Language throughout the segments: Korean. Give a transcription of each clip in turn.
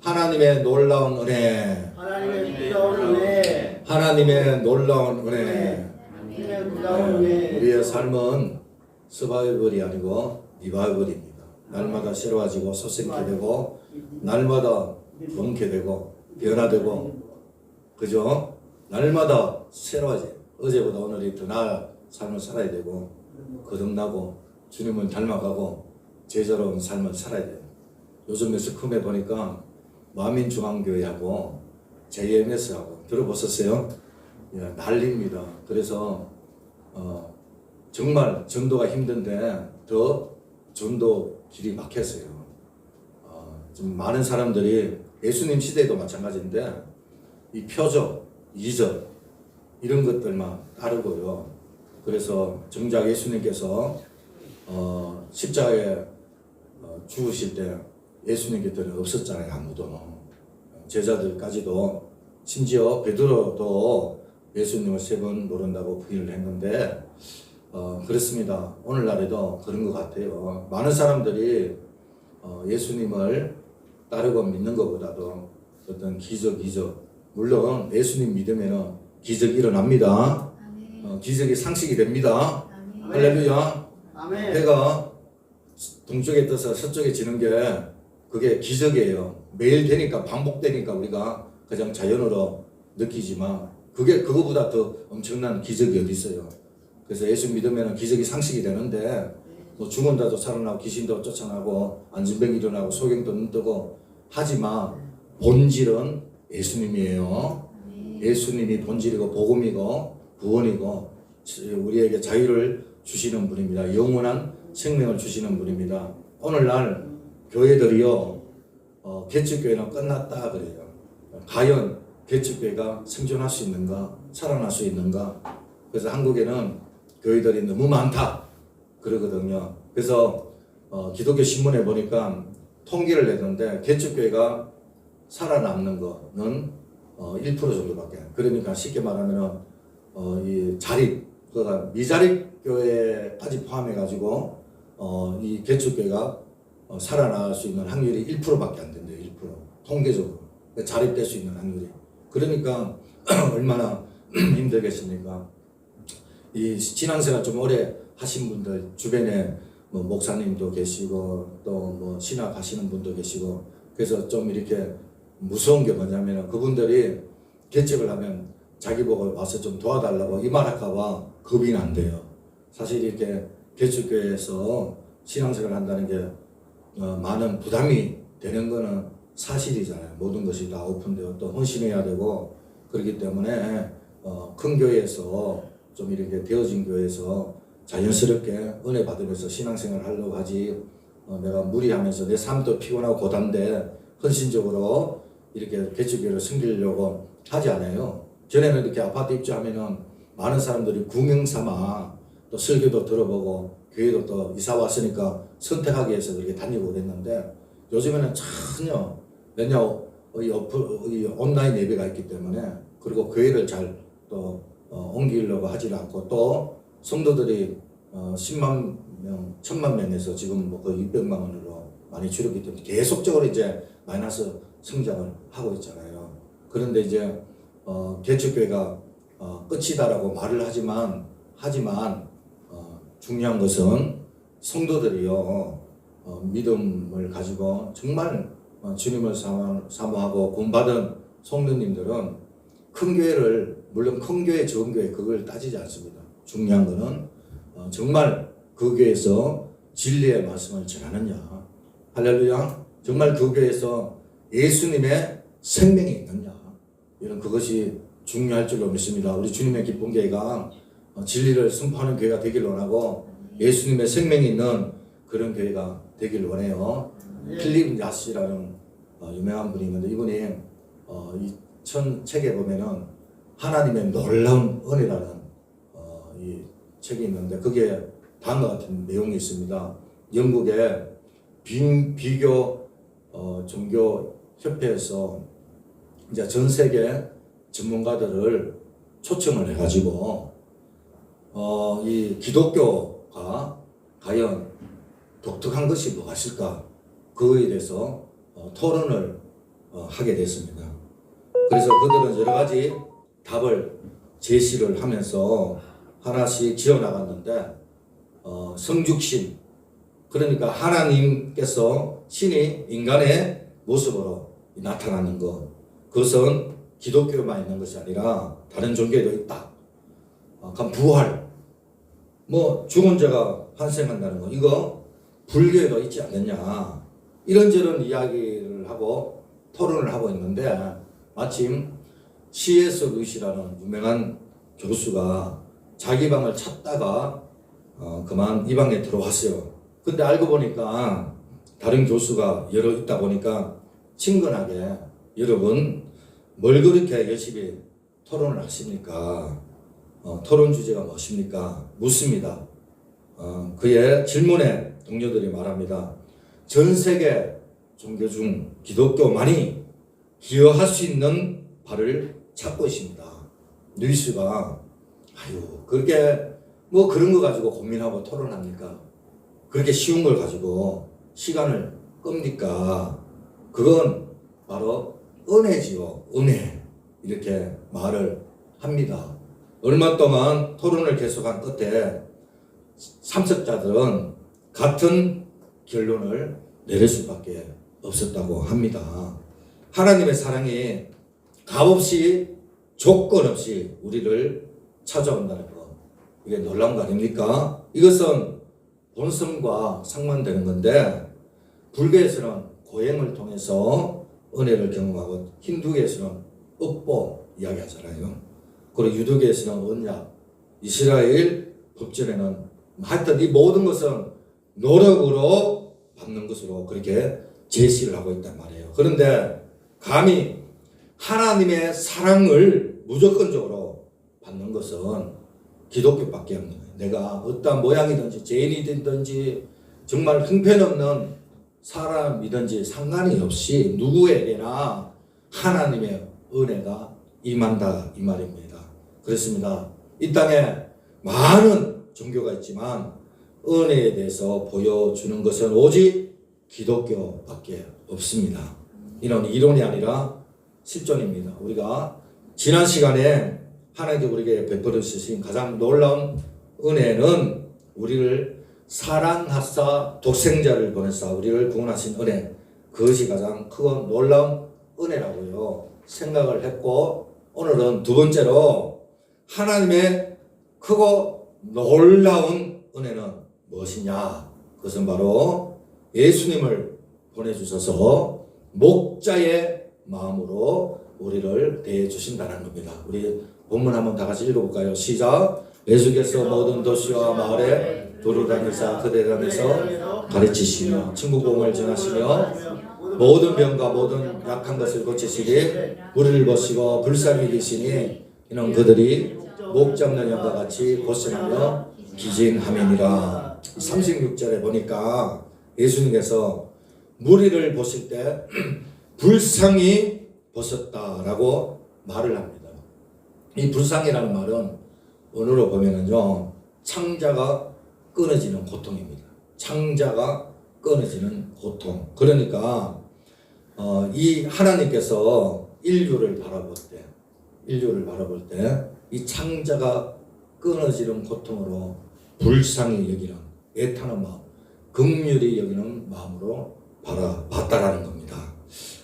하나님의 놀라운 은혜, 하나님의 놀라운 은혜, 하나님의 놀라운 은혜. 하나님의 놀라운 은혜. 우리의 삶은 서바이벌이 아니고 리바이벌입니다. 날마다 새로워지고 솟게 되고 날마다 넘게 되고 변화되고, 그죠? 날마다 새로워져. 어제보다 오늘이 더 나은 삶을 살아야 되고 거듭나고 주님을 닮아가고 제자로운 삶을 살아야 돼요. 요즘 매스컴에 보니까 마민중앙교회하고 JMS하고 들어보셨어요? 예, 난리입니다. 그래서 정말 전도가 힘든데 더 전도 길이 막혔어요. 좀 많은 사람들이 예수님 시대에도 마찬가지인데 이 표적, 이적 이런 것들만 따르고요. 그래서 정작 예수님께서 십자가에 죽으실 때 예수님 곁에는 없었잖아요. 아무도. 제자들까지도, 심지어 베드로도 예수님을 3번 모른다고 부인을 했는데 그렇습니다. 오늘날에도 그런 것 같아요. 많은 사람들이 예수님을 따르고 믿는 것보다도 어떤 기적, 이적, 물론 예수님 믿으면 기적이 일어납니다. 기적이 상식이 됩니다. 할렐루야. 아멘. 해가 동쪽에 떠서 서쪽에 지는 게 그게 기적이에요. 매일 되니까, 반복되니까 우리가 그냥 자연으로 느끼지만 그거보다 더 엄청난 기적이 어디 있어요. 그래서 예수 믿으면 기적이 상식이 되는데 뭐 죽은 자도 살아나고 귀신도 쫓아나고 안진병이 일어나고 소경도 눈뜨고 하지만 본질은 예수님이에요. 예수님이 본질이고 복음이고 구원이고 우리에게 자유를 주시는 분입니다. 영원한 생명을 주시는 분입니다. 오늘날 교회들이요, 개척교회는 끝났다 그래요. 과연 개척교회가 생존할 수 있는가, 살아날 수 있는가? 그래서 한국에는 교회들이 너무 많다 그러거든요. 그래서 기독교 신문에 보니까 통계를 내던데 개척교회가 살아남는 거는 1% 정도밖에. 그러니까 쉽게 말하면 이 자립, 그러니까 미자립 교회까지 포함해가지고 이 개척교회가 살아나갈 수 있는 확률이 1%밖에 안 된대요. 1%. 통계적으로. 자립될 수 있는 확률이. 그러니까 얼마나 힘들겠습니까? 이 신앙생활 좀 오래 하신 분들 주변에 뭐 목사님도 계시고 또 뭐 신학 하시는 분도 계시고, 그래서 좀 이렇게 무서운 게 뭐냐면 그분들이 개척을 하면 자기 보고 와서 좀 도와달라고 이 말 할까봐 겁이 난대요. 사실 이렇게 개척교회에서 신앙생활을 한다는 게 많은 부담이 되는 거는 사실이잖아요. 모든 것이 다 오픈되어 또 헌신해야 되고 그렇기 때문에 큰 교회에서 좀 이렇게 되어진 교회에서 자연스럽게 은혜 받으면서 신앙생활을 하려고 하지, 내가 무리하면서 내 삶도 피곤하고 고단데 헌신적으로 이렇게 개척교회를 섬기려고 하지 않아요. 전에는 이렇게 아파트 입주하면은 많은 사람들이 구경 삼아 또 설교도 들어보고 교회도 또 이사 왔으니까 선택하기 위해서 그렇게 다니고 그랬는데 요즘에는 전혀 이 온라인 예배가 있기 때문에, 그리고 교회를 잘 또 옮기려고 하지 않고 또 성도들이 10만 명, 1000만 명에서 지금 뭐 거의 600만 원으로 많이 줄었기 때문에 계속적으로 이제 마이너스 성장을 하고 있잖아요. 그런데 이제 개척교회가 끝이다라고 말을 하지만 중요한 것은 성도들이요 믿음을 가지고 정말 주님을 사모하고 구원받은 성도님들은 큰 교회를, 물론 큰 교회 적은 교회 그걸 따지지 않습니다. 중요한 거는 정말 그 교회에서 진리의 말씀을 전하느냐, 할렐루야, 정말 그 교회에서 예수님의 생명이 있느냐, 이런 그것이 중요할 줄로 믿습니다. 우리 주님의 기쁜 교회가 진리를 선포하는 교회가 되길 원하고 예수님의 생명이 있는 그런 교회가 되길 원해요. 필립 야시라는 유명한 분이 있는데 이분이 이 책에 보면은 하나님의 놀라운 은혜라는 이 책이 있는데 그게 다음과 같은 내용이 있습니다. 영국의 비교 종교 협회에서 이제 전 세계 전문가들을 초청을 해가지고 이 기독교가 과연 독특한 것이 뭐가 있을까, 그거에 대해서 토론을 하게 됐습니다. 그래서 그들은 여러 가지 답을 제시를 하면서 하나씩 지어 나갔는데 성육신, 그러니까 하나님께서 신이 인간의 모습으로 나타나는 것, 그것은 기독교만 있는 것이 아니라 다른 종교에도 있다. 그럼 부활, 뭐 죽은 자가 환생한다는 거, 이거 불교에도 있지 않느냐, 이런저런 이야기를 하고 토론을 하고 있는데, 마침 C.S. 루이스라는 유명한 교수가 자기 방을 찾다가 그만 이 방에 들어왔어요. 근데 알고 보니까 다른 교수가 여러 있다 보니까 친근하게, 여러분 뭘 그렇게 열심히 토론을 하십니까? 토론 주제가 무엇입니까? 묻습니다. 그의 질문에 동료들이 말합니다. 전 세계 종교 중 기독교만이 기여할 수 있는 바를 찾고 있습니다. 루이스가 그렇게 뭐 그런 거 가지고 고민하고 토론합니까? 그렇게 쉬운 걸 가지고 시간을 끕니까? 그건 바로 은혜지요. 은혜. 이렇게 말을 합니다. 얼마 동안 토론을 계속한 끝에 참석자들은 같은 결론을 내릴 수밖에 없었다고 합니다. 하나님의 사랑이 값없이 조건 없이 우리를 찾아온다는 것, 이게 놀라운 거 아닙니까? 이것은 본성과 상반되는 건데, 불교에서는 고행을 통해서 은혜를 경험하고, 힌두교에서는 업보 이야기하잖아요. 그리고 유대교에서는 언약, 이스라엘 법전에는 하여튼 이 모든 것은 노력으로 받는 것으로 그렇게 제시를 하고 있단 말이에요. 그런데 감히 하나님의 사랑을 무조건적으로 받는 것은 기독교밖에 없는 거예요. 내가 어떤 모양이든지 죄인이든지 정말 형편없는 사람이든지 상관이 없이 누구에게나 하나님의 은혜가 임한다, 이 말입니다. 그렇습니다. 이 땅에 많은 종교가 있지만 은혜에 대해서 보여주는 것은 오직 기독교밖에 없습니다. 이런 이론이 아니라 실존입니다. 우리가 지난 시간에 하나님께 우리에게 베풀어 주신 가장 놀라운 은혜는 우리를 사랑하사 독생자를 보내사 우리를 구원하신 은혜, 그것이 가장 크고 놀라운 은혜라고요 생각을 했고, 오늘은 두 번째로 하나님의 크고 놀라운 은혜는 무엇이냐? 그것은 바로 예수님을 보내주셔서 목자의 마음으로 우리를 대해주신다는 겁니다. 우리 본문 한번 다 같이 읽어볼까요? 시작. 예수께서 모든 도시와 마을에 도로다니사 그대단에서 가르치시며 천국복음을 전하시며 모든 병과 모든 약한 것을 고치시니 우리를 보시고 불쌍히 여기시니 이는 그들이 목 잡는 양과 같이 고생하며 기진함이니라. 36절에 보니까 예수님께서 무리를 보실 때 불쌍히 보셨다라고 말을 합니다. 이 불쌍이라는 말은 언어로 보면은요, 창자가 끊어지는 고통입니다. 창자가 끊어지는 고통. 그러니까 이 하나님께서 인류를 바라볼 때 이 창자가 끊어지는 고통으로 불쌍히 여기는, 애타는 마음, 긍휼히 여기는 마음으로 바라봤다라는 겁니다.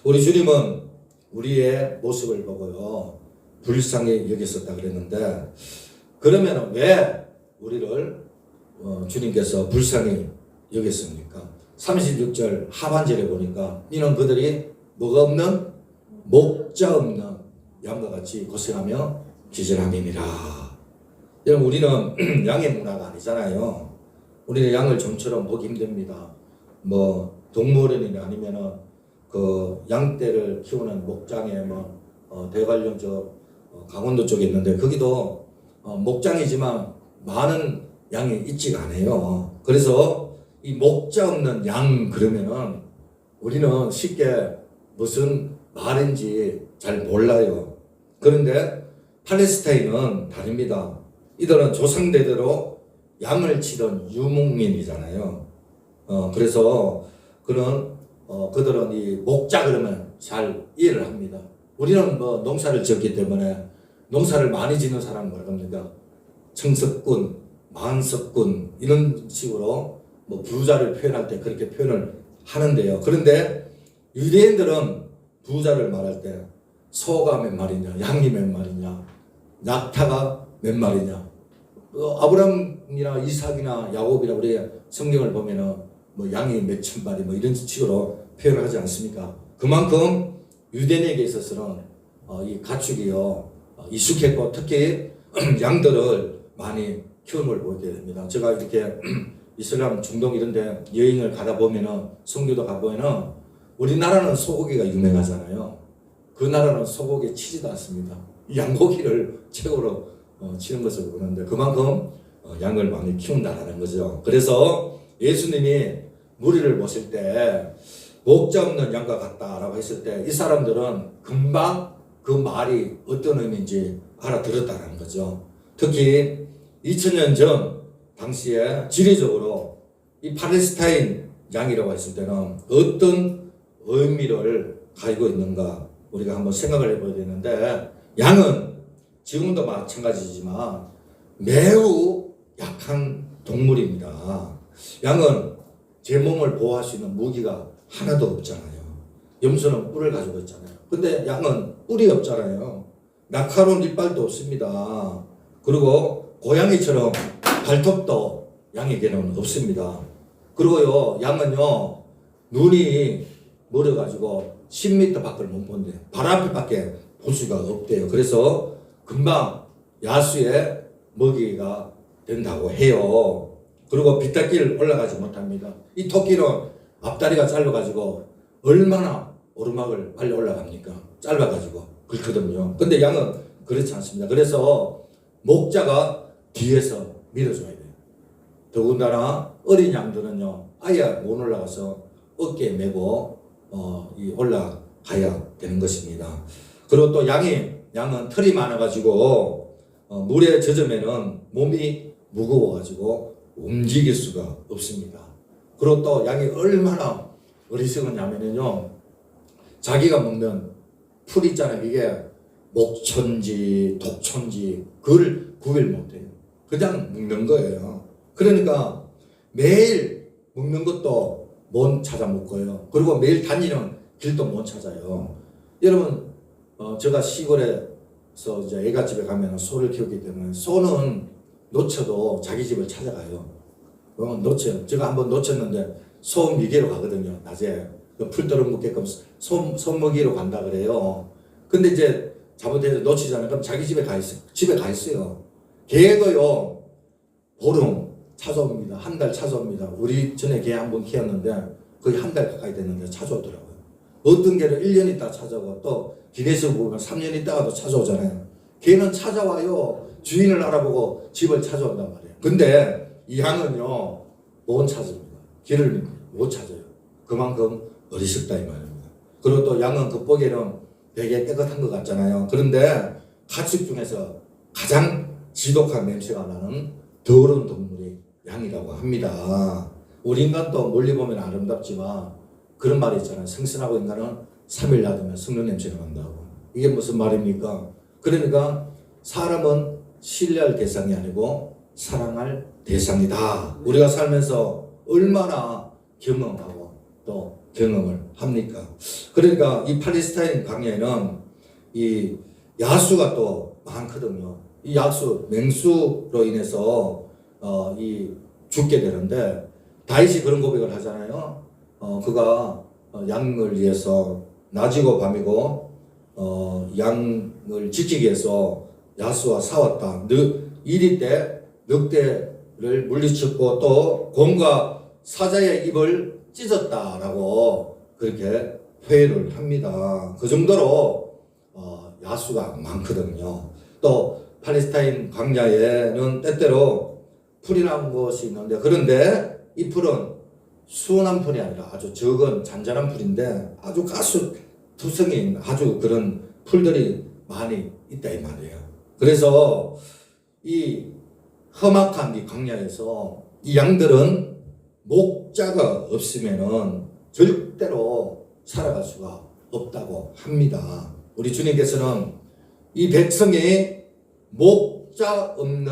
우리 주님은 우리의 모습을 보고요 불쌍히 여겼었다 그랬는데, 그러면 왜 우리를 주님께서 불쌍히 여겼습니까? 36절 하반절에 보니까 이는 그들이 뭐가 없는, 목자 없는 양과 같이 고생하며 기절함이니라. 여러분, 우리는 양의 문화가 아니잖아요. 우리는 양을 좀처럼 보기 힘듭니다. 뭐 동물원이나 아니면은 그 양떼를 키우는 목장에 대관령 강원도 쪽에 있는데 거기도 목장이지만 많은 양이 있지가 않아요. 그래서 이 목자 없는 양 그러면은 우리는 쉽게 무슨 말인지 잘 몰라요. 그런데 팔레스타인은 다릅니다. 이들은 조상대대로 양을 치던 유목민이잖아요. 그래서 그들은 이 목자 그러면 잘 이해를 합니다. 우리는 뭐 농사를 지었기 때문에 농사를 많이 짓는 사람은 뭐라 합니까? 청석군, 만석군 이런 식으로 뭐 부자를 표현할 때 그렇게 표현을 하는데요. 그런데 유대인들은 부자를 말할 때 소가 몇 마리냐, 양이 몇 마리냐, 낙타가 몇 마리냐. 아브라함이나 이삭이나 야곱이나 우리 성경을 보면은 뭐 양이 몇천 마리 뭐 이런 식으로 표현을 하지 않습니까? 그만큼 유대인에게 있어서는 이 가축이요 익숙했고 특히 양들을 많이 키움을 보게 됩니다. 제가 이렇게 이슬람 중동 이런데 여행을 가다 보면은 성교도 가보면은 우리나라는 소고기가 유명하잖아요. 그 나라는 소고기에 치지도 않습니다. 양고기를 최고로 치는 것을 보는데 그만큼 양을 많이 키운다라는 거죠. 그래서 예수님이 무리를 보실 때 목자 없는 양과 같다라고 했을 때 이 사람들은 금방 그 말이 어떤 의미인지 알아들었다는 거죠. 특히 2000년 전 당시에 지리적으로 이 팔레스타인 양이라고 했을 때는 어떤 의미를 가지고 있는가 우리가 한번 생각을 해봐야 되는데 양은 지금도 마찬가지지만 매우 약한 동물입니다. 양은 제 몸을 보호할 수 있는 무기가 하나도 없잖아요. 염소는 뿔을 가지고 있잖아요. 근데 양은 뿔이 없잖아요. 날카로운 이빨도 없습니다. 그리고 고양이처럼 발톱도 양에게는 없습니다. 그리고요 양은요 눈이 멀어가지고 10m 밖을 못 본대요. 발 앞에밖에 볼 수가 없대요. 그래서 금방 야수의 먹이가 된다고 해요. 그리고 비탈길 올라가지 못합니다. 이 토끼는 앞다리가 짧아가지고 얼마나 오르막을 빨리 올라갑니까? 짧아가지고 그렇거든요. 근데 양은 그렇지 않습니다. 그래서 목자가 뒤에서 밀어줘야 돼요. 더군다나 어린 양들은요 아예 못 올라가서 어깨에 메고 올라가야 되는 것입니다. 그리고 또 양은 털이 많아가지고 물에 젖으면은 몸이 무거워가지고 움직일 수가 없습니다. 그리고 또 양이 얼마나 어리석었냐면요 자기가 먹는 풀 있잖아요. 이게 목초인지 독초인지 그걸 구별 못해요. 그냥 먹는 거예요. 그러니까 매일 먹는 것도 못 찾아 먹고요. 그리고 매일 다니는 길도 못 찾아요. 여러분 제가 시골에서 이제 애가집에 가면 소를 키우기 때문에 소는 놓쳐도 자기 집을 찾아가요. 놓쳐요. 제가 한번 놓쳤는데 소 미개로 가거든요. 낮에 풀도록 먹게끔 소 먹이로 간다 그래요. 근데 이제 잘못해서 놓치잖아요. 그럼 자기 집에 가 있어요. 집에 가 있어요. 개도요 보름 찾아옵니다. 한 달 찾아옵니다. 우리 전에 개 한 번 키웠는데 거의 한 달 가까이 됐는데 찾아오더라고요. 어떤 개는 1년 있다 찾아오고 또 길에서 보면 3년 있다가도 찾아오잖아요. 개는 찾아와요. 주인을 알아보고 집을 찾아온단 말이에요. 근데 이 양은요 못 찾습니다. 길을 못 찾아요. 그만큼 어리석다 이 말입니다. 그리고 또 양은 겉보기에는 되게 깨끗한 것 같잖아요. 그런데 가축 중에서 가장 지독한 냄새가 나는 더러운 동물이 양이라고 합니다. 우리 인간도 멀리 보면 아름답지만 그런 말이 있잖아요. 생선하고 인간은 3일 놔두면 썩는 냄새가 난다고. 이게 무슨 말입니까? 그러니까 사람은 신뢰할 대상이 아니고 사랑할 대상이다. 우리가 살면서 얼마나 경험하고 또 경험을 합니까? 그러니까 이 팔레스타인 광야에는 이 야수가 또 많거든요. 이 야수 맹수로 인해서 이 죽게 되는데 다윗이 그런 고백을 하잖아요. 그가 양을 위해서 낮이고 밤이고 양을 지키기 위해서 야수와 싸웠다. 이리 때 늑대를 물리쳤고 또 곰과 사자의 입을 찢었다라고 그렇게 표현을 합니다. 그 정도로 야수가 많거든요. 또 팔레스타인 광야에는 때때로 풀이 난 곳이 있는데 그런데 이 풀은 순한 풀이 아니라 아주 적은 잔잔한 풀인데 아주 가스투성이 있는 아주 그런 풀들이 많이 있다 이 말이에요. 그래서 이 험악한 이 광야에서 이 양들은 목자가 없으면은 절대로 살아갈 수가 없다고 합니다. 우리 주님께서는 이 백성이 목자 없는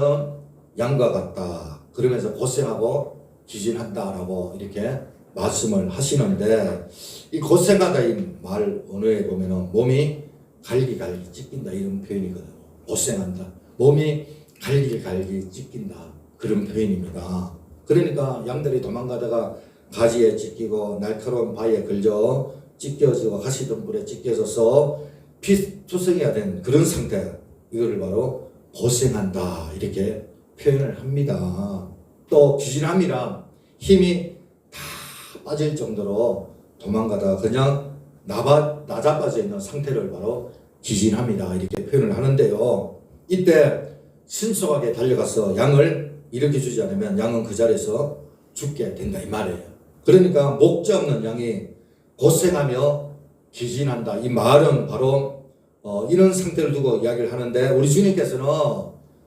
양과 같다. 그러면서 고생하고 기진한다라고 이렇게 말씀을 하시는데, 이 고생하다 이 말 언어에 보면은 몸이 갈기갈기 찢긴다 이런 표현이거든요. 고생한다. 몸이 갈기갈기 찢긴다. 그런 표현입니다. 그러니까 양들이 도망가다가 가지에 찢기고 날카로운 바위에 걸려 찢겨지고 가시덤불에 찢겨져서 피투성이가 된 그런 상태, 이거를 바로 고생한다 이렇게 표현을 합니다. 또 귀신함이란 힘이 다 빠질 정도로 도망가다가 그냥 나자빠져 있는 상태를 바로 귀신함이다 이렇게 표현을 하는데요. 이때 신속하게 달려가서 양을 일으켜주지 않으면 양은 그 자리에서 죽게 된다 이 말이에요. 그러니까 목자 없는 양이 고생하며 기진한다. 이 말은 바로 이런 상태를 두고 이야기를 하는데, 우리 주님께서는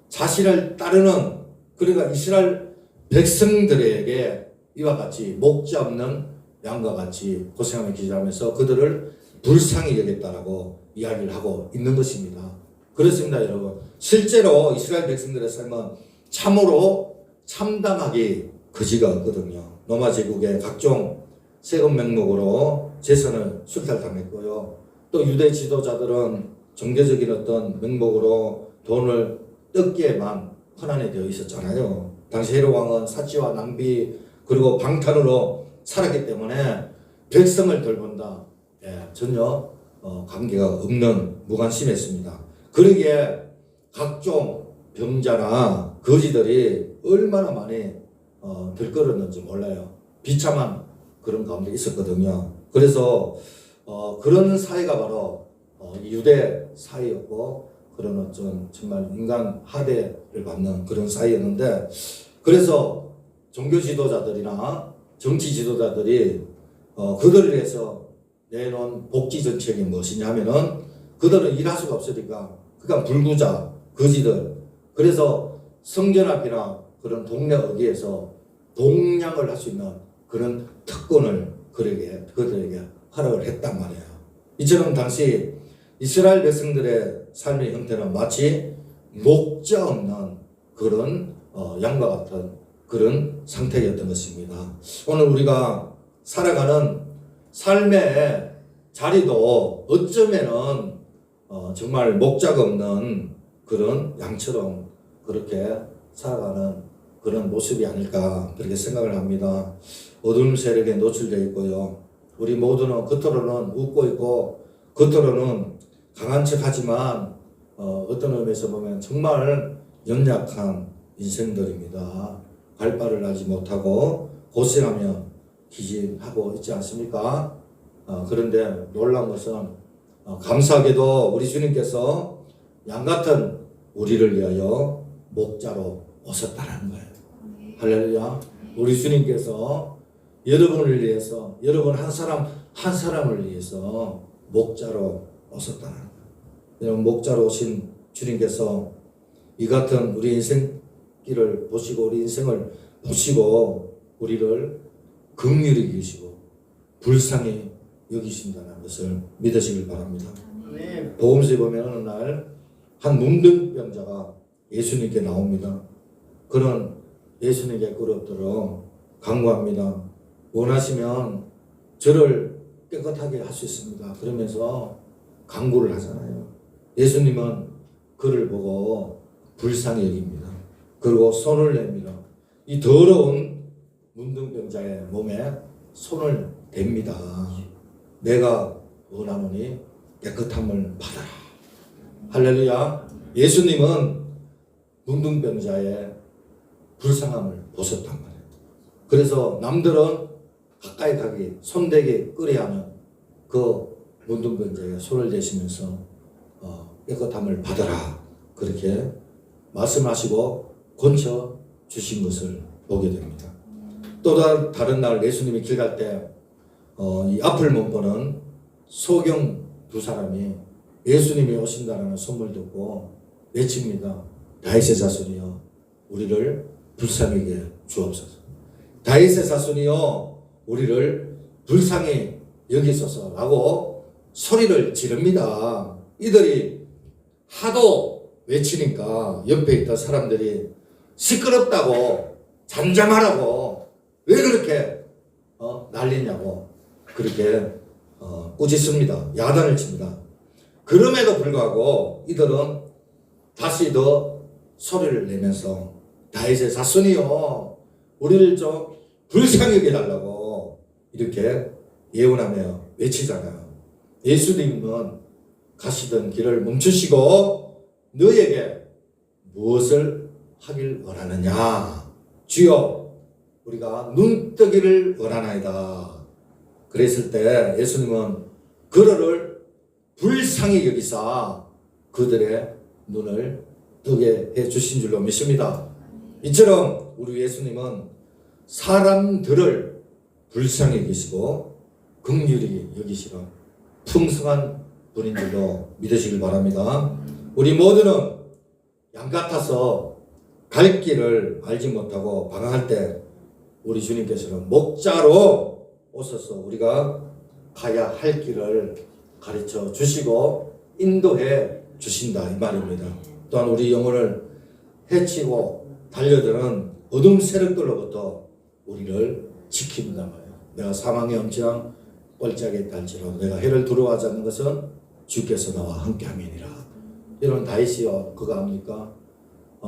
자신을 따르는, 그러니까 이스라엘 백성들에게 이와 같이 목자 없는 양과 같이 고생하며 기진하면서 그들을 불쌍히 여겼다라고 이야기를 하고 있는 것입니다. 그렇습니다, 여러분. 실제로 이스라엘 백성들의 삶은 참으로 참담하기 거지가 없거든요. 로마 제국의 각종 세금 명목으로 재산을 술탈당했고요. 또 유대 지도자들은 종교적인 어떤 명목으로 돈을 뜯기에만 혼란이 되어 있었잖아요. 당시 헤롯 왕은 사치와 낭비 그리고 방탄으로 살았기 때문에 백성을 돌본다, 전혀 관계가 없는 무관심했습니다. 그러기에 각종 병자나 거지들이 얼마나 많이 들끓었는지 몰라요. 비참한 그런 가운데 있었거든요. 그래서 그런 사회가 바로 유대 사회였고, 그런 어떤 정말 인간 하대를 받는 그런 사회였는데, 그래서 종교 지도자들이나 정치 지도자들이 그들을 위해서 내놓은 복지 정책이 무엇이냐 하면은, 그들은 일할 수가 없으니까 그러니까 불구자 거지들, 그래서 성전 앞이나 그런 동네 어귀에서 동냥을 할 수 있는 그런 특권을 그들에게 허락을 했단 말이에요. 이처럼 당시 이스라엘 백성들의 삶의 형태는 마치 목자 없는 그런 양과 같은 그런 상태였던 것입니다. 오늘 우리가 살아가는 삶의 자리도 어쩌면은 정말 목자가 없는 그런 양처럼 그렇게 살아가는 그런 모습이 아닐까 그렇게 생각을 합니다. 어둠 세력에 노출되어 있고요. 우리 모두는 겉으로는 웃고 있고 겉으로는 강한 척하지만 어떤 의미에서 보면 정말 연약한 인생들입니다. 갈 바를 알지 못하고 고생하며 기진하고 있지 않습니까? 그런데 놀라운 것은 감사하게도 우리 주님께서 양같은 우리를 위하여 목자로 오셨다는 거예요. 할렐루야. 우리 주님께서 여러분을 위해서, 여러분 한 사람 한 사람을 위해서 목자로 오셨다는 거예요. 여러분, 목자로 오신 주님께서 이 같은 우리 인생길을 보시고 우리 인생을 보시고 우리를 긍휼히 여기시고 불쌍히 여기신다는 것을 믿으시길 바랍니다. 복음서에 보면 어느 날 한 문둥병자가 예수님께 나옵니다. 그는 예수님께 꿇었도록 간구합니다. 원하시면 저를 깨끗하게 할 수 있습니다. 그러면서 간구를 하잖아요. 예수님은 그를 보고 불쌍히 여깁니다. 그리고 손을 내밀어 이 더러운 문둥병자의 몸에 손을 댑니다. 내가 원하노니 깨끗함을 받아라. 할렐루야. 예수님은 문둥병자의 불쌍함을 보셨단 말이에요. 그래서 남들은 가까이 가기, 손대기 꺼려하는 그 문둥병자의 손을 대시면서 깨끗함을 받아라 그렇게 말씀하시고 건져 주신 것을 보게 됩니다. 또 다른 날 예수님이 길 갈 때 이 앞을 못 보는 소경 두 사람이 예수님이 오신다는 소문을 듣고 외칩니다. 다윗의 자손이여 우리를 불쌍히 여겨 주옵소서. 다윗의 자손이여 우리를 불쌍히 여기소서라고 소리를 지릅니다. 이들이 하도 외치니까 옆에 있던 사람들이 시끄럽다고 잠잠하라고 왜 그렇게 난리냐고 그렇게 꾸짖습니다. 야단을 칩니다. 그럼에도 불구하고 이들은 다시 더 소리를 내면서 다윗의 자손이요 우리를 좀 불쌍히 여겨달라고 이렇게 예언하며 외치잖아요. 예수님은 가시던 길을 멈추시고 너에게 무엇을 하길 원하느냐 주여 우리가 눈뜨기를 원하나이다. 그랬을 때 예수님은 그들을 불쌍히 여기사 그들의 눈을 뜨게 해 주신 줄로 믿습니다. 이처럼 우리 예수님은 사람들을 불쌍히 여기시고 긍휼히 여기시는 풍성한 분인 줄로 믿으시길 바랍니다. 우리 모두는 양 같아서 갈 길을 알지 못하고 방황할 때 우리 주님께서는 목자로 오셔서 우리가 가야 할 길을 가르쳐 주시고 인도해 주신다 이 말입니다. 또한 우리 영혼을 해치고 달려드는 어둠 세력들로부터 우리를 지킨다 말이에요. 내가 사망의 엄지랑 꼴짝에 달지라도 내가 해를 두려워하지 않는 것은 주께서 나와 함께함이니라. 이런 다윗이요 그가 합니까?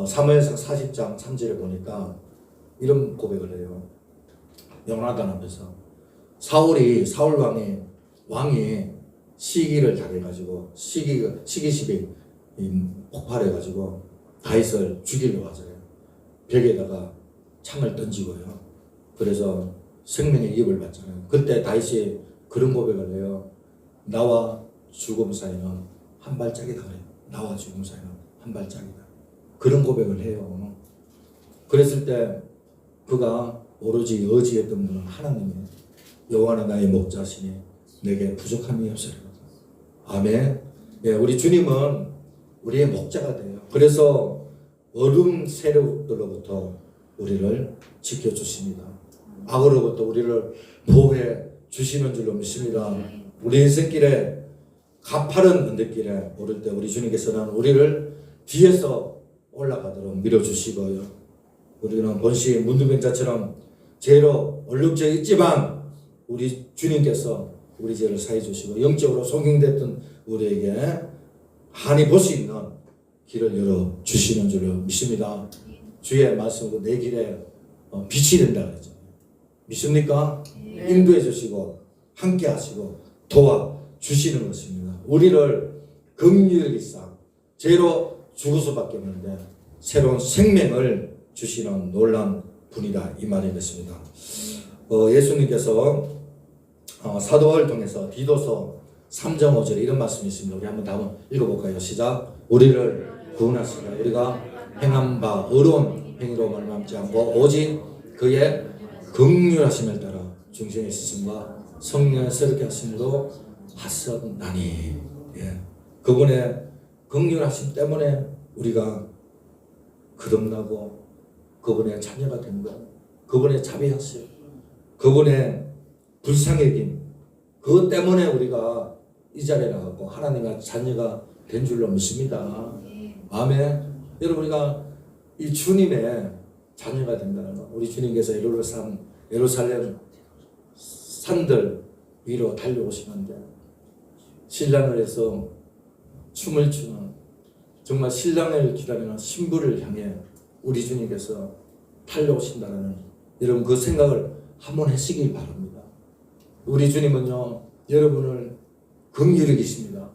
사무엘상 40장 3절에 보니까 이런 고백을 해요. 요나단 앞에서 사울 왕이 시기를 당해가지고 시기십이 폭발해가지고 다윗을 죽이려고 하잖아요. 벽에다가 창을 던지고요. 그래서 생명의 위협을 받잖아요. 그때 다윗이 그런 고백을 해요. 나와 죽음 사이는 한 발짝이다 그래요. 나와 죽음 사이는 한 발짝이다. 그런 고백을 해요. 그랬을 때 그가 오로지 의지했던 분은 하나님이에요. 여호와는 나의 목자시니 내게 부족함이 없으리라. 아멘. 예, 우리 주님은 우리의 목자가 돼요. 그래서 어둠 세력들로부터 우리를 지켜주십니다. 악으로부터 우리를 보호해 주시는 줄로 믿습니다. 우리 인생길에 가파른 언덕길에 오를 때 우리 주님께서는 우리를 뒤에서 올라가도록 밀어주시고요. 우리는 본시 문둥병자처럼 죄로 얼룩져 있지만 우리 주님께서 우리 죄를 사해 주시고 영적으로 속용됐던 우리에게 한이 볼 수 있는 길을 열어 주시는 줄로 믿습니다. 주의 말씀으로 내 길에 빛이 된다 그랬죠. 믿습니까? 네. 인도해 주시고 함께 하시고 도와 주시는 것입니다. 우리를 긍휼히 사 죄로 죽을 수밖에 없는데 새로운 생명을 주시는 놀라운 분이다 이 말이겠습니다. 예수님께서 사도를 통해서 디도서 3장 5절에 이런 말씀이 있습니다. 우리 한번 읽어볼까요? 시작. 우리를 구원하시라. 우리가 행한 바 의로운 행위로 말미암지 않고 오직 그의 긍휼하심을 따라 중생의 시심과 성령의 새롭게 하심으로 하셨나니. 예. 그분의 긍휼하심 때문에 우리가 거듭나고 그분의 자녀가 된 것, 그분의 자비하심, 그분의 불쌍해김, 그것 때문에 우리가 이 자리에 나갔고 하나님의 자녀가 된 줄로 믿습니다. 아멘. 여러분 우리가 이 주님의 자녀가 된다는 것, 우리 주님께서 예루살렘 산들 위로 달려오시는데 신랑을 해서 춤을 추는 정말 신랑을 기다리는 신부를 향해 우리 주님께서 달려오신다는 여러분 그 생각을 한번 하시기 바랍니다. 우리 주님은요 여러분을 긍휼히 계십니다.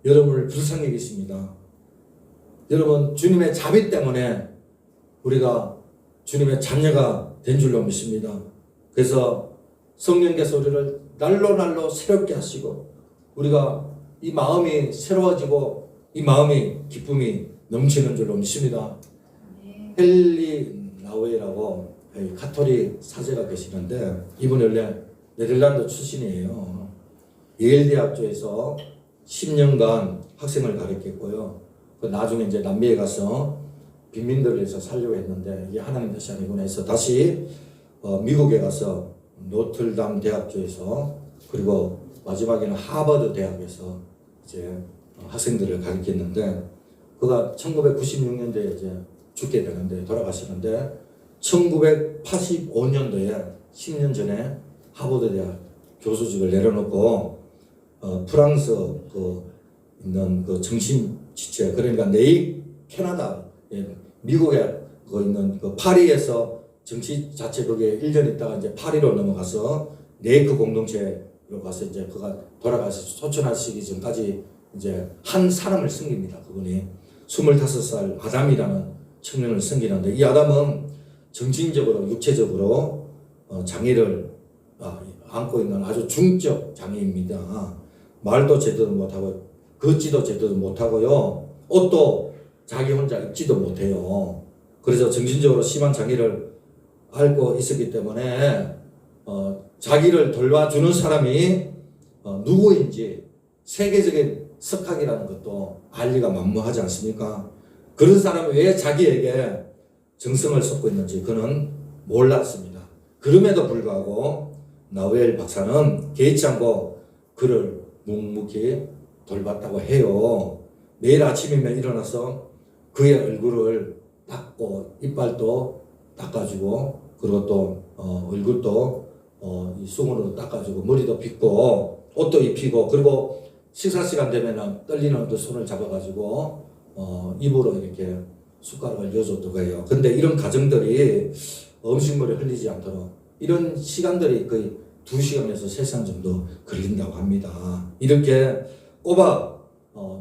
여러분을 불쌍히 계십니다. 여러분 주님의 자비 때문에 우리가 주님의 자녀가 된 줄로 믿습니다. 그래서 성령께서 우리를 날로 새롭게 하시고 우리가 이 마음이 새로워지고 이 마음이 기쁨이 넘치는 줄로 믿습니다. 헨리 나우에라고 가톨릭 사제가 계시는데 이분이 원래 네덜란드 출신이에요. 예일대학교에서 10년간 학생을 가르쳤고요. 그 나중에 이제 남미에 가서 빈민들을 해서 살려고 했는데 이게 하나님 뜻이 아니구나 해서 다시 미국에 가서 노틀담 대학교에서 그리고 마지막에는 하버드 대학에서 이제 학생들을 가르쳤는데 그가 1996년도에 이제 죽게 되는데 돌아가시는데 1985년도에 10년 전에 하버드 대학 교수직을 내려놓고 프랑스 그 있는 그 정신지체 그러니까 네이 캐나다 미국에 그 있는 그 파리에서 정치 자체 거기에 1년 있다가 이제 파리로 넘어가서 네이크 공동체로 가서 이제 그가 돌아가서 소천하시기 전까지 이제 한 사람을 섬깁니다. 그분이 25살 아담이라는 청년을 섬기는데 이 아담은 정신적으로 육체적으로 장애를 안고 있는 아주 중적 장애입니다. 말도 제대로 못하고 걷지도 제대로 못하고요. 옷도 자기 혼자 입지도 못해요. 그래서 정신적으로 심한 장애를 앓고 있었기 때문에 자기를 돌봐주는 사람이 누구인지 세계적인 석학이라는 것도 알리가 만무하지 않습니까? 그런 사람이 왜 자기에게 정성을 쏟고 있는지 그는 몰랐습니다. 그럼에도 불구하고 나우엘 박사는 개의치 않고 그를 묵묵히 돌봤다고 해요. 매일 아침이면 일어나서 그의 얼굴을 닦고 이빨도 닦아주고 그리고 또 얼굴도 이 수건으로 닦아주고 머리도 빗고 옷도 입히고 그리고 식사 시간 되면은 떨리는 그 손을 잡아가지고 입으로 이렇게 숟가락을 여줬다고 해요. 근데 이런 가정들이 음식물이 흘리지 않도록 이런 시간들이 거의 2시간에서 3시간 정도 걸린다고 합니다. 이렇게 꼬박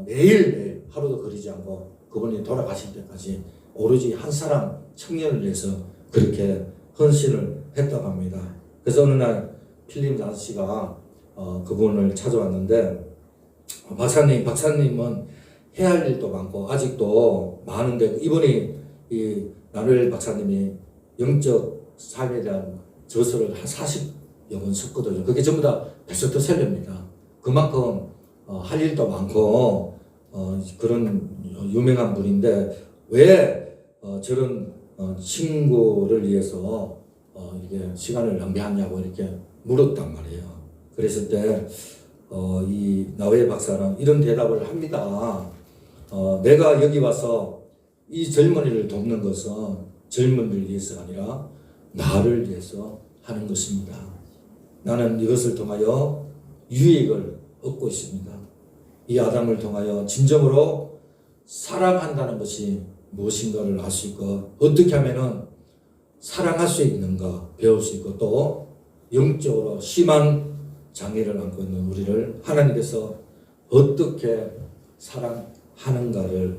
매일 하루도 걸리지 않고 그분이 돌아가실 때까지 오로지 한 사람 청년을 위해서 그렇게 헌신을 했다고 합니다. 그래서 어느 날 필립 아저씨가 그분을 찾아왔는데 박사님은 해야 할 일도 많고 아직도 많은데 이분이 이 나누엘 박사님이 영적 삶에 대한 저서를 한 40여 권 썼거든요. 그게 전부 다 베스트셀러입니다. 그만큼 할 일도 많고 그런 유명한 분인데 왜 저런 친구를 위해서 이게 시간을 낭비하냐고 이렇게 물었단 말이에요. 그랬을 때 이 나우엘 박사는 이런 대답을 합니다. 내가 여기 와서 이 젊은이를 돕는 것은 젊은이를 위해서가 아니라 나를 위해서 하는 것입니다. 나는 이것을 통하여 유익을 얻고 있습니다. 이 아담을 통하여 진정으로 사랑한다는 것이 무엇인가를 알 수 있고 어떻게 하면은 사랑할 수 있는가 배울 수 있고 또 영적으로 심한 장애를 안고 있는 우리를 하나님께서 어떻게 사랑하는가를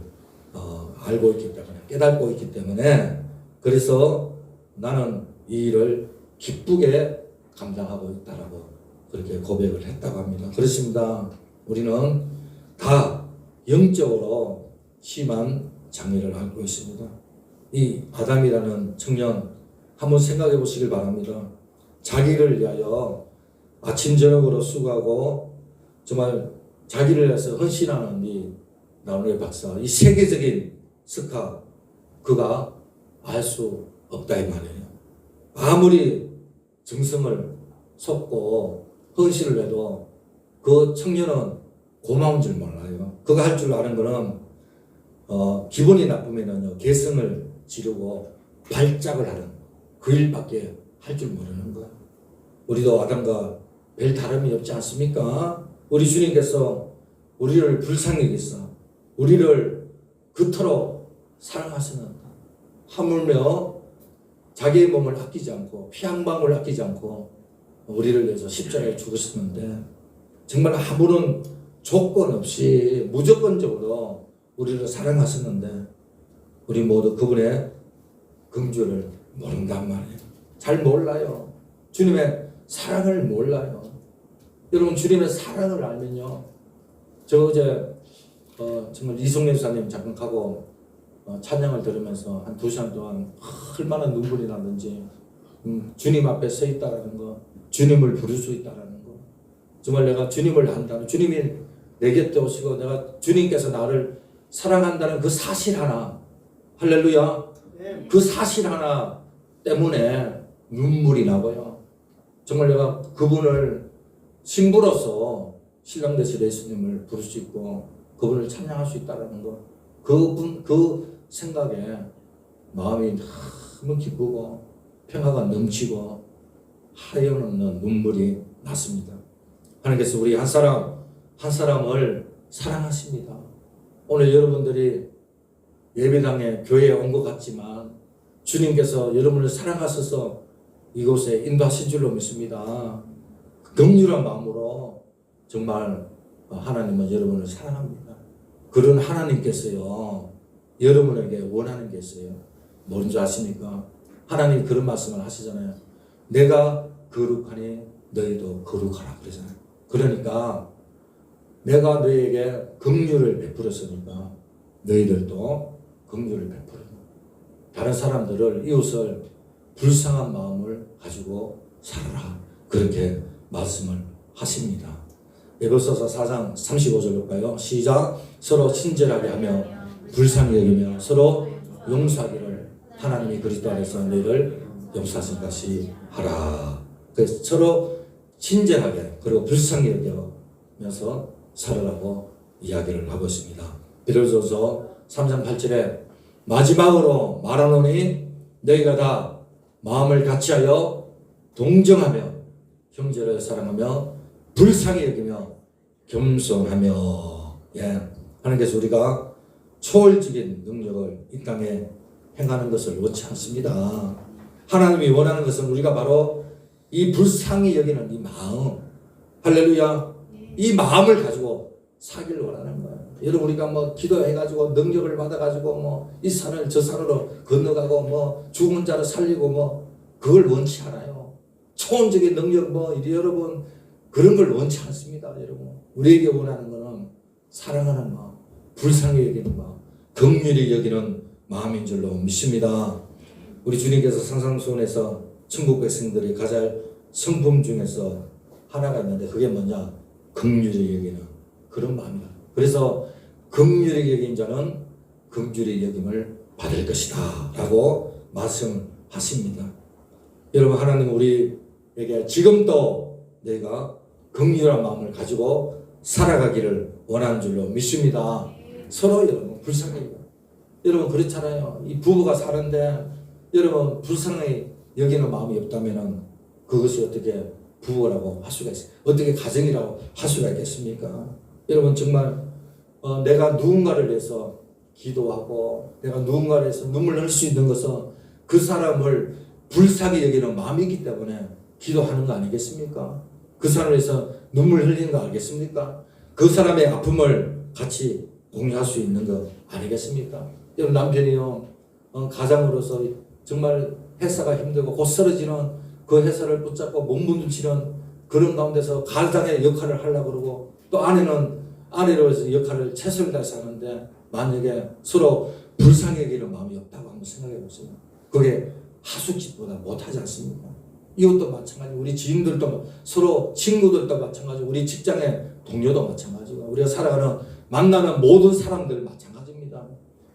알고 있기 때문에 깨닫고 있기 때문에 그래서 나는 이 일을 기쁘게 감당하고 있다라고 그렇게 고백을 했다고 합니다. 그렇습니다. 우리는 다 영적으로 심한 장애를 앓고 있습니다. 이 아담이라는 청년 한번 생각해 보시길 바랍니다. 자기를 위하여 아침 저녁으로 수고하고 정말 자기를 위해서 헌신하는 이 나누엘 박사 이 세계적인 석학 그가 알 수 없다 이 말이에요. 아무리 정성을 쏟고 헌신을 해도 그 청년은 고마운 줄 몰라요. 그가 할 줄 아는 거는 기분이 나쁘면은요 개성을 지르고 발작을 하는 그 일밖에 할 줄 모르는 거예요. 우리도 아담과 별 다름이 없지 않습니까? 우리 주님께서 우리를 불쌍히 여기서 우리를 그토록 사랑하시는 하물며 자기의 몸을 아끼지 않고 피 한 방울 아끼지 않고 우리를 위해서 십자가에 죽으셨는데 정말 아무런 조건 없이 무조건적으로 우리를 사랑하셨는데 우리 모두 그분의 긍휼을 모른단 말이에요. 잘 몰라요. 주님의 사랑을 몰라요. 여러분 주님의 사랑을 알면요. 저 어제 정말 이송래 수사님 잠깐하고 찬양을 들으면서 한 2시간 동안 얼마나 눈물이 나는지 주님 앞에 서 있다라는 거 주님을 부를 수 있다라는 거 정말 내가 주님을 안다는 주님이 내 곁에 오시고 내가 주님께서 나를 사랑한다는 그 사실 하나 할렐루야 그 사실 하나 때문에 눈물이 나고요. 정말 내가 그분을 신부로서 신랑 되실 예수님을 부를 수 있고 그분을 찬양할 수 있다는 거, 그 생각에 마음이 너무 기쁘고 평화가 넘치고 하염없는 눈물이 났습니다. 하나님께서 우리 한 사람을 사랑하십니다. 오늘 여러분들이 예배당에 교회에 온 것 같지만 주님께서 여러분을 사랑하셔서 이곳에 인도하신 줄로 믿습니다. 긍휼한 마음으로 정말 하나님은 여러분을 사랑합니다. 그런 하나님께서요 여러분에게 원하는 게 있어요. 뭐인 줄 아십니까? 하나님이 그런 말씀을 하시잖아요. 내가 거룩하니 너희도 거룩하라 그러잖아요. 그러니까 내가 너희에게 긍휼을 베풀었으니까 너희들도 긍휼을 베풀어. 다른 사람들을, 이웃을 불쌍한 마음을 가지고 살아라. 그렇게 말씀을 하십니다. 에베소서 4장 35절 볼까요? 시작. 서로 친절하게 하며 불쌍히 여기며 서로 용서하기를 하나님이 그리스도 안에서 너희를 용서하신 것이 하라. 그래서 서로 친절하게 그리고 불쌍히 여기면서 살아라고 이야기를 하고 있습니다. 빌립보서 3장 8절에 마지막으로 말하노니 너희가 다 마음을 같이하여 동정하며 형제를 사랑하며 불쌍히 여기며 겸손하며. 하나님께서 우리가 초월적인 능력을 이 땅에 행하는 것을 원치 않습니다. 하나님이 원하는 것은 우리가 바로 이 불쌍히 여기는 이 마음, 할렐루야, 이 마음을 가지고 살기를 원하는 거예요. 여러분 우리가 뭐 기도해가지고 능력을 받아가지고 뭐 이 산을 저 산으로 건너가고 뭐 죽은 자를 살리고 뭐 그걸 원치 않아요. 초원적인 능력 뭐 여러분 그런 걸 원치 않습니다. 여러분 우리에게 원하는 것은 사랑하는 마음, 불쌍히 여기는 마음, 긍휼히 여기는 마음인 줄로 믿습니다. 우리 주님께서 산상수훈에서 천국 백성들이 가질 성품 중에서 하나가 있는데 그게 뭐냐? 긍휼히 여기는 그런 마음이다. 그래서 긍휼히 여긴 자는 긍휼히 여김을 받을 것이다 라고 말씀하십니다. 여러분 하나님 우리에게 지금도 내가 긍휼한 마음을 가지고 살아가기를 원하는 줄로 믿습니다. 서로 여러분 불쌍히, 여러분 그렇잖아요. 이 부부가 사는데 여러분 불쌍히 여기는 마음이 없다면 그것이 어떻게 부부라고 할 수가 있어요? 어떻게 가정이라고 할 수가 있겠습니까? 여러분 정말 내가 누군가를 위해서 기도하고 내가 누군가를 위해서 눈물 흘릴 수 있는 것은 그 사람을 불쌍히 여기는 마음이기 때문에 기도하는 거 아니겠습니까? 그 사람을 위해서 눈물 흘리는 거 아니겠습니까? 그 사람의 아픔을 같이 공유할 수 있는 거 아니겠습니까? 여러분 남편이요 가장으로서 정말 회사가 힘들고 곧 쓰러지는 그 회사를 붙잡고 몸부림치는 그런 가운데서 가장의 역할을 하려고 그러고 또 아내는 아내로서 역할을 최선을 다해서 하는데 만약에 서로 불쌍히 여기는 마음이 없다고 한번 생각해 보세요. 그게 하숙집보다 못하지 않습니까? 이것도 마찬가지, 우리 지인들도 서로 친구들도 마찬가지고 우리 직장의 동료도 마찬가지고 우리가 살아가는 만나는 모든 사람들 마찬가지입니다.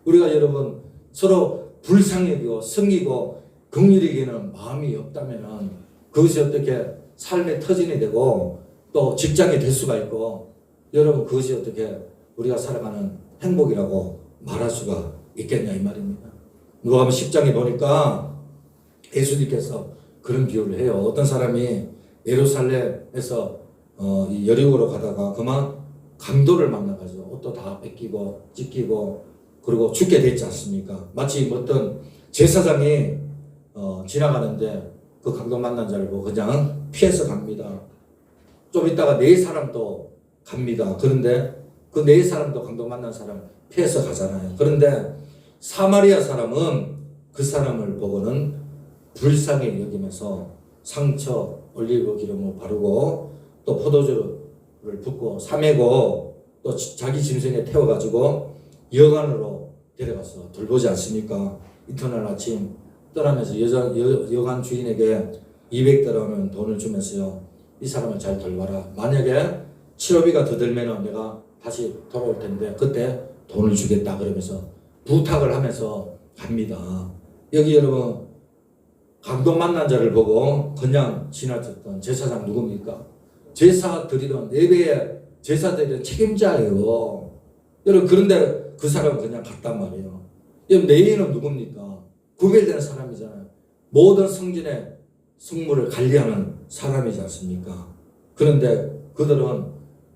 우리가 여러분 서로 불쌍히 여기고 섬기고 긍휼히 여기는 마음이 없다면 그것이 어떻게 삶의 터전이 되고 또 직장이 될 수가 있고 여러분 그것이 어떻게 우리가 살아가는 행복이라고 말할 수가 있겠냐 이 말입니다. 누가복음 10장에 보니까 예수님께서 그런 비유를 해요. 어떤 사람이 예루살렘에서 이 여리고로 가다가 그만 강도를 만나가지고 옷도 다 뺏기고 찢기고 그리고 죽게 됐지 않습니까? 마치 어떤 제사장이 지나가는데 그 강도 만난 자를 보고 그냥 피해서 갑니다. 좀 있다가 네 사람도 갑니다. 그런데 그 네 사람도 강도 만난 사람 피해서 가잖아요. 그런데 사마리아 사람은 그 사람을 보고는 불쌍히 여기면서 상처 올리브 기름을 바르고 또 포도주를 붓고 사매고 또 자기 짐승에 태워가지고 여관으로 데려가서 돌보지 않습니까? 이튿날 아침 떠나면서 여관 주인에게 200드럼은 돈을 주면서요. 이 사람을 잘 돌봐라. 만약에 치료비가 더 들면 내가 다시 돌아올 텐데 그때 돈을 주겠다 그러면서 부탁을 하면서 갑니다. 여기 여러분 강도 만난 자를 보고 그냥 지나쳤던 제사장 누굽니까? 제사 드리던 예배의 제사 드리는 책임자예요. 여러분 그런데 그 사람은 그냥 갔단 말이에요. 여러분 레위인은 누굽니까? 구별된 사람이잖아요. 모든 성전의 성물을 관리하는 사람이지 않습니까? 그런데 그들은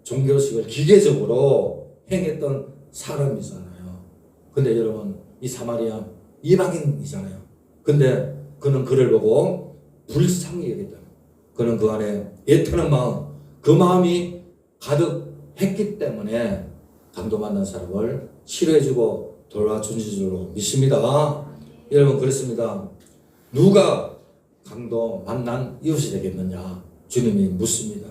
종교식을 기계적으로 행했던 사람이잖아요. 근데 여러분 이 사마리아 이방인이잖아요. 근데 그는 그를 보고 불쌍히 여겼다. 그는 그 안에 애타는 마음, 그 마음이 가득했기 때문에 강도 만난 사람을 치료해주고 돌봐준 줄로 믿습니다. 여러분 그렇습니다. 누가 강도 만난 이웃이 되겠느냐? 주님이 묻습니다.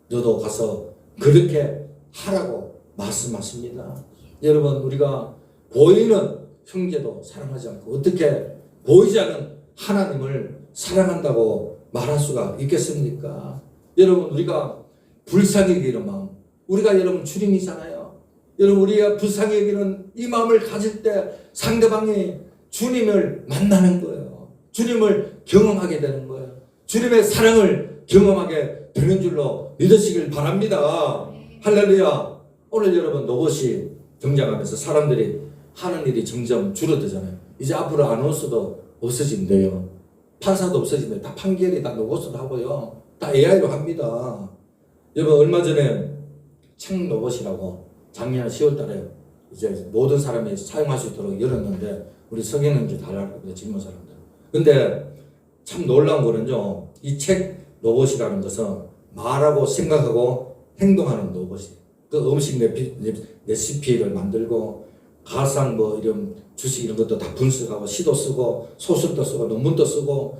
너도 가서 그렇게 하라고 말씀하십니다. 여러분 우리가 보이는 형제도 사랑하지 않고 어떻게 보이지 않는 하나님을 사랑한다고 말할 수가 있겠습니까? 여러분 우리가 불쌍히 여기는 마음, 우리가 여러분 주님이잖아요. 여러분 우리가 불쌍히 여기는 이 마음을 가질 때 상대방이 주님을 만나는 거예요. 주님을 경험하게 되는 거예요. 주님의 사랑을 경험하게 되는 줄로 믿으시길 바랍니다. 할렐루야. 오늘 여러분 로봇이 등장하면서 사람들이 하는 일이 점점 줄어들잖아요. 이제 앞으로 안 올 수도 없어진대요. 판사도 없어진대요. 다 판결이 다 로봇으로 하고요. 다 AI로 합니다. 여러분 얼마 전에 창 로봇이라고 작년 10월 달에 이제 모든 사람이 사용할 수 있도록 열었는데 우리 성인은 다 알고 있는데 젊은 사람들. 근데 참 놀라운 거는요. 이 책 로봇이라는 것은 말하고 생각하고 행동하는 로봇이에요. 그 음식 레시피를 만들고 가상 뭐 이런 주식 이런 것도 다 분석하고 시도 쓰고 소설도 쓰고 논문도 쓰고